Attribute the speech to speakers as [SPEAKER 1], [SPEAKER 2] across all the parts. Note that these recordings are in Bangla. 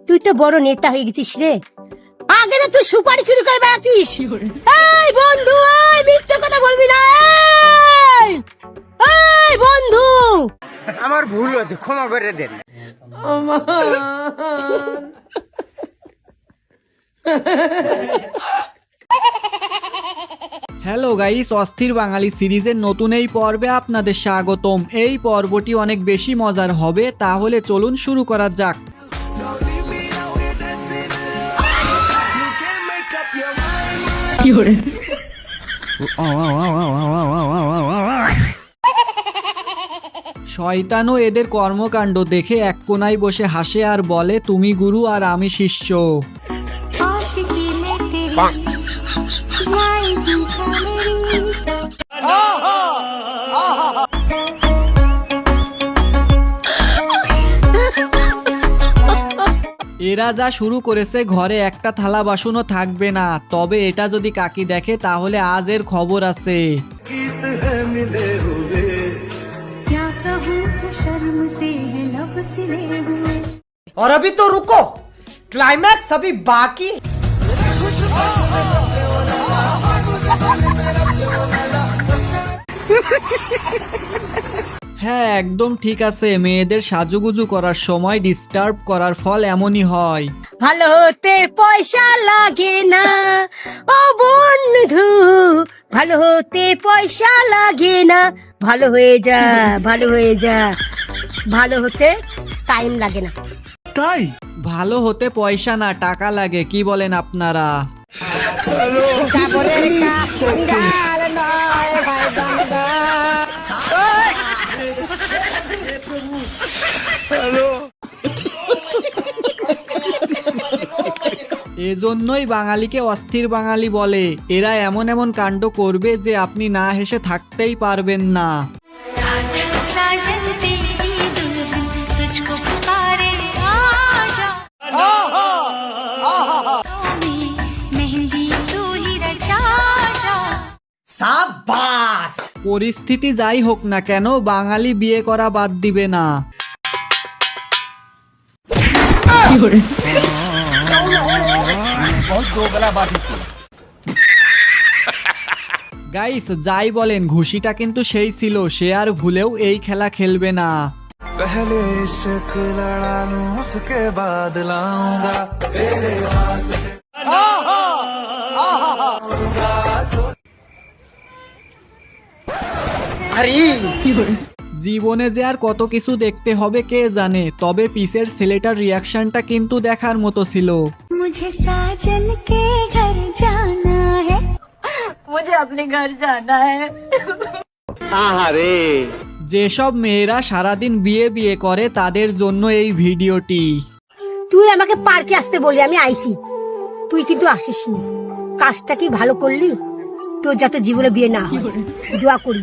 [SPEAKER 1] তুই তো বড় নেতা হয়ে গেছিস রে, আগে না তুই সুপারি চুরি করে বেড়াতিস। এই বন্ধু, এই মিথ্যে কথা বলবি না। এই বন্ধু,
[SPEAKER 2] আমার ভুল হয়েছে, ক্ষমা করে দেন।
[SPEAKER 3] হ্যালো গাইস, অস্থির বাঙালি সিরিজের নতুন এই পর্বে আপনাদের স্বাগতম। এই পর্বটি অনেক বেশি মজার হবে, তাহলে চলুন শুরু করা যাক। শয়তানও এদের কর্মকাণ্ড দেখে এক কোনায় বসে হাসে আর বলে, তুমি গুরু আর আমি শিষ্য। এরা যা শুরু করেছে, ঘরে একটা থালা বাসনও থাকবে না। তবে এটা যদি কাকি দেখে তাহলে আজ এর খবর আছে।
[SPEAKER 4] और अभी तो रुको, क्लाइमैक्स अभी बाकी।
[SPEAKER 3] হ্যাঁ, একদম ঠিক আছে। মেয়েদের সাজুগুজু করার সময় ডিস্টার্ব করার ফল এমনই হয়।
[SPEAKER 1] ভালো হতে পয়সা লাগে না ও বন্ধু, ভালো হতে পয়সা লাগে না। ভালো হয়ে যা, ভালো হয়ে যা, ভালো হতে টাইম লাগে না।
[SPEAKER 3] ভালো হতে পয়সা না, টাকা লাগে। কি বলেন আপনারা? এজন্যই বাঙালিকে অস্থির বাঙালি বলে। এরা এমন এমন কাণ্ড করবে যে আপনি না হেসে থাকতেই পারবেন না।
[SPEAKER 4] शाबाश।
[SPEAKER 3] পরিস্থিতি যাই হোক না কেন, বাঙালি বিয়ে করা বাদ দিবে না। গাইস, যাই বলেন, ঘুষিটা কিন্তু সেই ছিল। সে আর ভুলেও এই খেলা খেলবে না।
[SPEAKER 5] पहले इश्क लड़ा लूं, उसके बाद लाऊंगा तेरे वास्ते।
[SPEAKER 3] জীবনে যে আর কত কিছু দেখতে হবে কে জানে। তবে পিসের ছেলেটার রিয়াকশনটা কিন্তু দেখার মতো ছিল।
[SPEAKER 6] मुझे साजन के घर जाना है, मुझे अपने घर जाना है।
[SPEAKER 3] যেসব মেয়েরা সারাদিন বিয়ে বিয়ে করে তাদের জন্য এই ভিডিওটি।
[SPEAKER 1] তুই আমাকে পার্কে আসতে বলি, আমি আইছি, তুই কিন্তু আসিসনি। কাজটা কি ভালো করলি? তোর যাতে জীবনে বিয়ে না হয়, দোয়া করি।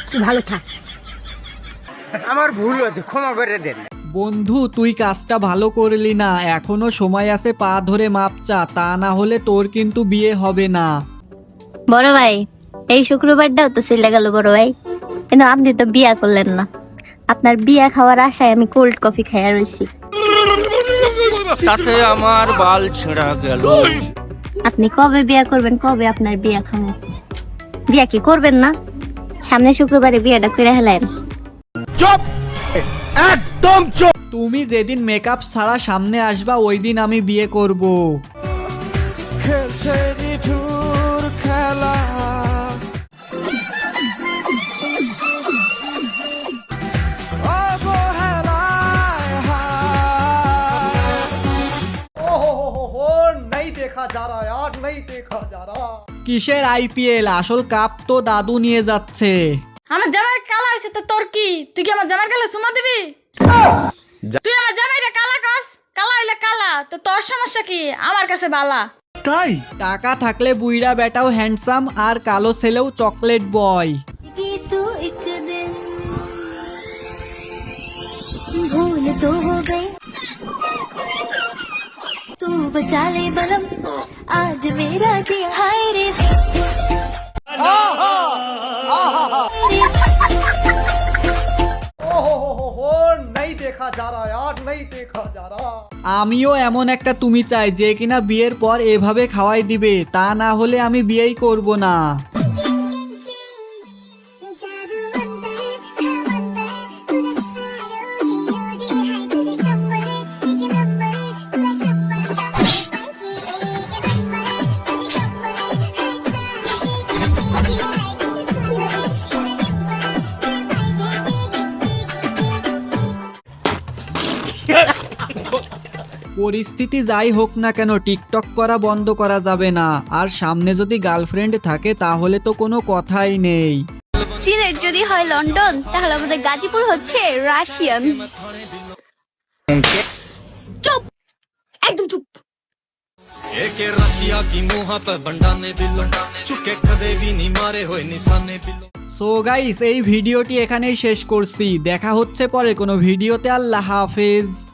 [SPEAKER 1] তুই ভালো থাক।
[SPEAKER 2] আমার ভুল হয়েছে, ক্ষমা করে দেন।
[SPEAKER 3] বন্ধু, তুই কাজটা ভালো করলি না। এখনো সময় আছে, পা ধরে মাপ চা, তা না হলে তোর কিন্তু বিয়ে হবে না।
[SPEAKER 7] বড় ভাই, এই শুক্রবারটাও তো চলে গেল বড় ভাই, কিন্তু আপনি তো বিয়া করলেন না। আপনার বিয়া খাওয়ার আশায় আমি কোল্ড কফি খাইয়া রইছি।
[SPEAKER 8] তাতে আমার বাল ছেঁড়া গেল।
[SPEAKER 7] আপনি কবে বিয়া করবেন? কবে আপনার বিয়া খাবো? বিয়া কি করবেন না? সামনে শুক্রবারে বিয়াটা করে হেলেন।
[SPEAKER 8] চুপ, একদম চুপ।
[SPEAKER 3] তুমি যেদিন মেকআপ ছাড়া সামনে আসবা ওই দিন আমি বিয়ে করব।
[SPEAKER 5] खेलছে নিঠুর খেলা,
[SPEAKER 4] नहीं देखा जा रहा यार, नहीं देखा जा रहा।
[SPEAKER 3] কিসের আইপিএল? আসল কাপ তো দাদু নিয়ে যাচ্ছে।
[SPEAKER 9] আমার জামাই কালা হয়েছে তো তোর কি? তুই কি আমার জামাই কালা চুমা দিবি? তুই আমার জামাইটা কালা কাস, কালা হইলে কালা, তো তোর সমস্যা কি? আমার কাছে বালা।
[SPEAKER 3] টাকা থাকলে বুইড়া বেটাও হ্যান্ডসাম আর কালো ছেলেও চকলেট বয়।
[SPEAKER 6] तू एक दिन भूल तो हो गई, तू बचा ले बलम आज मेरा दिया। हाय रे
[SPEAKER 4] नहीं देखा जा रहा यार, नहीं देखा जा रहा।
[SPEAKER 3] আমিও এমন একটা তুমি চাই যে কিনা বিয়ের পর এভাবে খাওয়াই দিবে, তা না হলে আমি বিয়েই করব না। পরিস্থিতি যাই হোক না কেন টিকটক করা বন্ধ করা যাবে না, আর সামনে যদি গার্লফ্রেন্ড থাকে তাহলে তো কোনো কথাই নেই।
[SPEAKER 7] সিলেট যদি হয় লন্ডন, তাহলে আমাদের গাজীপুর হচ্ছে রাশিয়ান। চুপ, একদম চুপ।
[SPEAKER 3] সো গাইস, এই ভিডিওটি এখানেই শেষ করছি। দেখা হচ্ছে পরে কোনো ভিডিওতে। আল্লাহ হাফেজ।